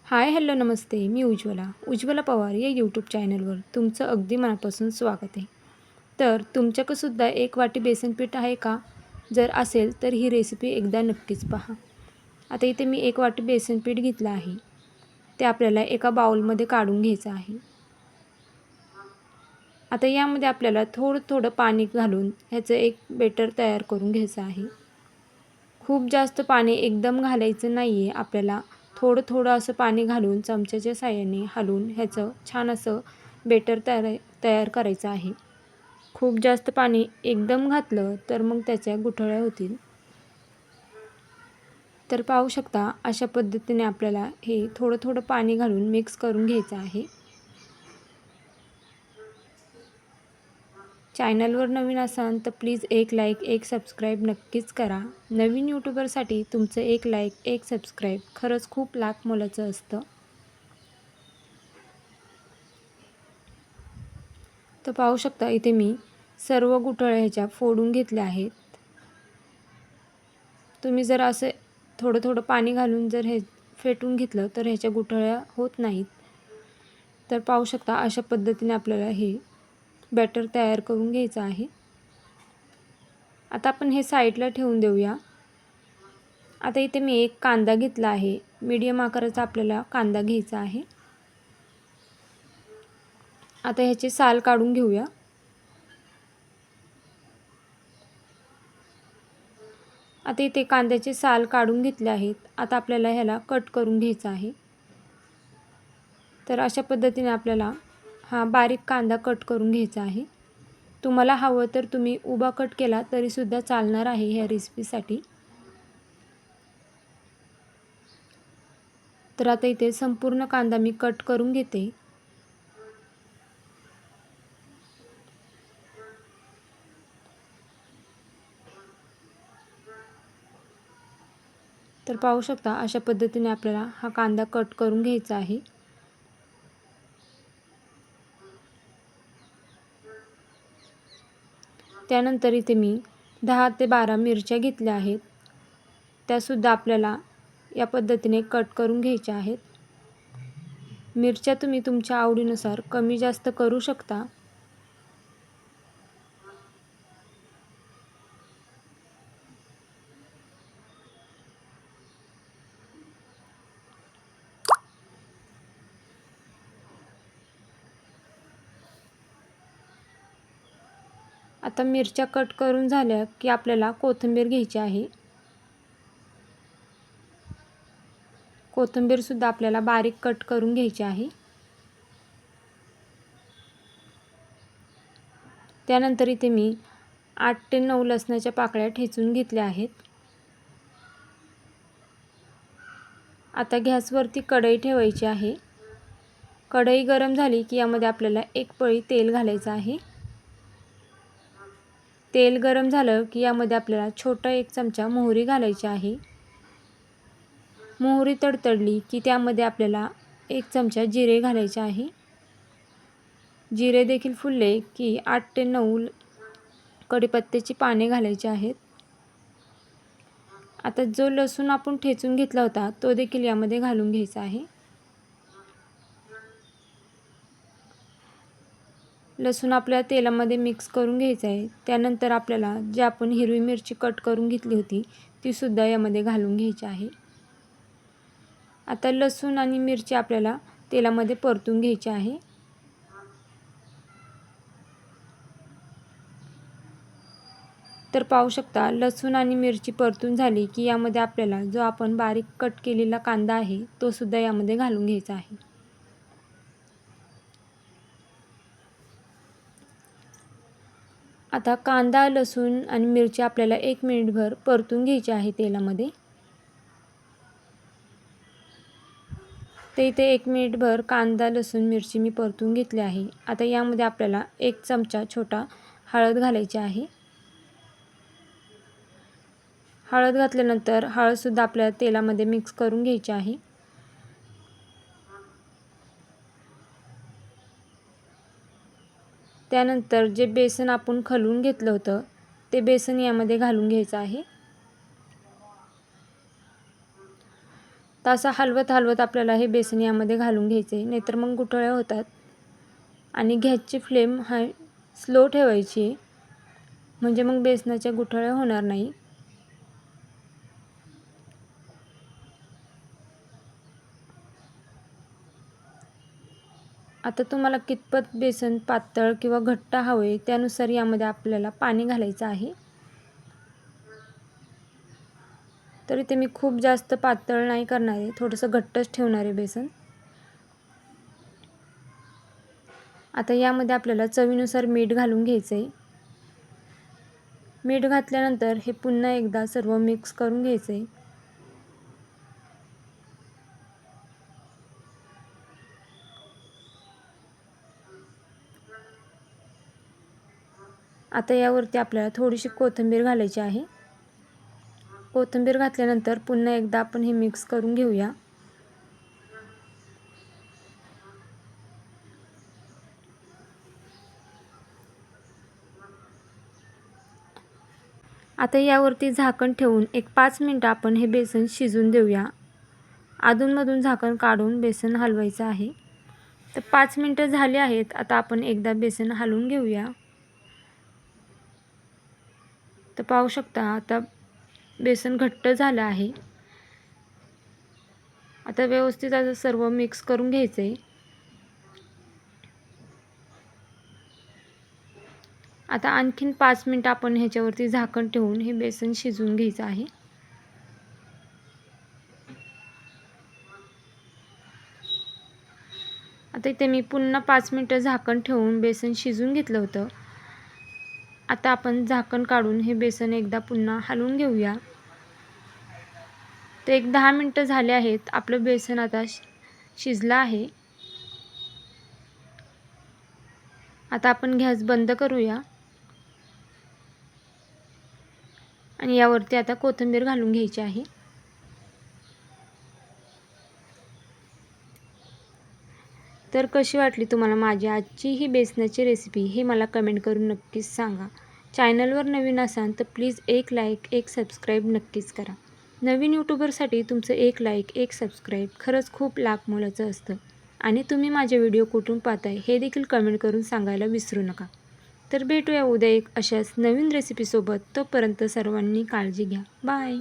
Hi hello नमस्ते. मी उज्ज्वला पवार या YouTube चॅनलवर तुमचं अगदी मनापासून स्वागत आहे. तर तुमच्याकडंसुद्धा एक वाटी बेसन पीठ आहे का? जर असेल तर ही रेसिपी एकदा नक्कीच पहा. आता इथे मी एक वाटी बेसन पीठ घेतलं आहे. ते आपल्याला एका बाउलमध्ये काढून घ्यायचं आहे. आता यामध्ये आपल्याला थोडं थोडं पाणी घालून ह्याचं एक बेटर तयार करून घ्यायचं आहे. खूप जास्त पाणी एकदम घालायचं नाही आहे आपल्याला. थोडं थोडं असं पाणी घालून चमच्याच्या साहाय्याने हलवून ह्याचं छान असं बेटर तयार करायचं आहे. खूप जास्त पाणी एकदम घातलं तर मग त्याच्या गुठळ्या होतील. तर पाहू शकता अशा पद्धतीने आपल्याला हे थोडं थोडं पाणी घालून मिक्स करून घ्यायचं आहे. चॅनलवर नवीन असाल तर प्लीज एक लाईक एक सबस्क्राईब नक्कीच करा. नवीन यूट्यूबरसाठी तुमचं एक लाईक एक सबस्क्राईब खरंच खूप लाख मोलाचं असतं. तर पाहू शकता इथे मी सर्व गुठळ्या ह्याच्या फोडून घेतल्या आहेत. तुम्ही जर असे थोडं थोडं पाणी घालून जर हे फेटून घेतलं तर ह्याच्या गुठळ्या होत नाहीत. तर पाहू शकता अशा पद्धतीने आपल्याला हे बॅटर तयार करून घ्यायचं आहे. आता आपण हे साईडला ठेवून देऊया. आता इथे मी एक कांदा घेतला आहे. मीडियम आकाराचा आपल्याला कांदा घ्यायचा आहे. आता ह्याचे साल काढून घेऊया. आता इथे कांद्याचे साल काढून घेतले आहेत. आता आपल्याला ह्याला कट करून घ्यायचं आहे. तर अशा पद्धतीने आपल्याला हा बारीक कांदा कट करून घ्यायचा आहे. तुम्हाला हवं तर तुम्ही उभा कट केला तरीसुद्धा चालणार आहे ह्या रेसिपीसाठी. तर आता इथे संपूर्ण कांदा मी कट करून घेते. तर पाहू शकता अशा पद्धतीने आपल्याला हा कांदा कट करून घ्यायचा आहे. त्यानंतर इथे मी 10 ते 12 मिरच्या घेतल्या आहेत. त्यासुद्धा आपल्याला या पद्धतीने कट करून घ्यायच्या आहेत. मिरच्या तुम्ही तुमच्या आवडीनुसार कमी जास्त करू शकता. आता मिरच्या कट करून झाल्या की आपल्याला कोथिंबीर घ्यायची आहे. कोथिंबीरसुद्धा आपल्याला बारीक कट करून घ्यायची आहे. त्यानंतर इथे मी 8 ते 9 लसणाच्या पाकळ्या ठेचून घेतल्या आहेत. आता गॅसवरती कढई ठेवायची आहे. कढई गरम झाली की यामध्ये आपल्याला एक पळी तेल घालायचं आहे. तेल गरम झालं की यामध्ये आपल्याला छोटा 1 चमचा मोहरी घालायची आहे. मोहरी तडतडली की त्यामध्ये आपल्याला 1 चमचा जिरे घालायचे आहे. जिरे देखील फुलले की 8 ते 9 कढीपत्त्याची पाने घालायची आहेत. आता जो लसूण आपण ठेचून घेतला होता तो देखील यामध्ये घालून घ्यायचा आहे. लसूण आपल्या तेलामध्ये मिक्स करून घ्यायचं आहे. त्यानंतर आपल्याला जी आपण हिरवी मिरची कट करून घेतली होती ती सुद्धा यामध्ये घालून घ्यायची आहे. आता लसूण आणि मिरची आपल्याला तेलामध्ये परतून घ्यायची आहे. तर पाहू शकता लसूण आणि मिरची परतून झाली की यामध्ये आपल्याला जो आपण बारीक कट केलेला कांदा आहे तो सुद्धा यामध्ये घालून घ्यायचा आहे. आता कांदा लसूण आणि मिरची आपल्याला 1 मिनिटभर परतून घ्यायची आहे तेलामध्ये. ते इथे 1 मिनिटभर कांदा लसूण मिरची मी परतून घेतली आहे. आता यामध्ये आपल्याला 1 चमचा छोटा हळद घालायची आहे. हळद घातल्यानंतर हळदसुद्धा आपल्याला तेलामध्ये मिक्स करून घ्यायची आहे. त्यानंतर जे बेसन आपण खलवून घेतलं होतं ते बेसन यामध्ये घालून घ्यायचं आहे. तर असं हलवत हलवत आपल्याला हे बेसन यामध्ये घालून घ्यायचं आहे, नाहीतर मग गुठळ्या होतात. आणि गॅसची फ्लेम हाय स्लो ठेवायची आहे, म्हणजे मग बेसनाच्या गुठळ्या होणार नाही. आता तुम्हाला कितपत बेसन पातळ किंवा घट्ट हवे त्यानुसार यामध्ये आपल्याला पाणी घालायचं आहे. तर इथे मी खूप जास्त पातळ नाही करणार आहे, थोडंसं घट्टच ठेवणार आहे बेसन. आता यामध्ये आपल्याला चवीनुसार मीठ घालून घ्यायचं आहे. मीठ घातल्यानंतर हे पुन्हा एकदा सर्व मिक्स करून घ्यायचं आहे. आता यावरती आपल्याला थोडीशी कोथिंबीर घालायची आहे. कोथिंबीर घातल्यानंतर पुन्हा एकदा आपण हे मिक्स करून घेऊया. आता यावरती झाकण ठेवून एक 5 मिनिटं आपण हे बेसन शिजून देऊया. अधूनमधून झाकण काढून बेसन हलवायचं आहे. तर 5 मिनिटं झाली आहेत. आता आपण एकदा बेसन हलवून घेऊया. तर पाहू शकता आता बेसन घट्ट झालं आहे. आता व्यवस्थित असं सर्व मिक्स करून घ्यायचं आहे. आता आणखीन 5 मिनिटं आपण ह्याच्यावरती झाकण ठेवून हे बेसन शिजवून घ्यायचं आहे. आता इथे मी पुन्हा 5 मिनिटं झाकण ठेवून बेसन शिजवून घेतलं होतं. आता आपण झाकण काढून हे बेसन एकदा पुन्हा हलवून घेऊया. तर एक 10 मिनिटं झाले आहेत. आपलं बेसन आता शिजलं आहे. आता आपण गॅस बंद करूया आणि यावरती आता कोथिंबीर घालून घ्यायची आहे. तर कशी वाटली तुम्हाला माझी आजची ही बेसनाची रेसिपी हे मला कमेंट करून नक्कीच सांगा. चॅनलवर नवीन असाल तर प्लीज एक लाईक एक सबस्क्राईब नक्कीच करा. नवीन यूट्यूबरसाठी तुमचं एक लाईक एक सबस्क्राईब खरंच खूप लाख मोलाचं असतं. आणि तुम्ही माझे व्हिडिओ कुठून पाहताय हे देखील कमेंट करून सांगायला विसरू नका. तर भेटूया उद्या एक अशाच नवीन रेसिपीसोबत. तोपर्यंत सर्वांनी काळजी घ्या. बाय.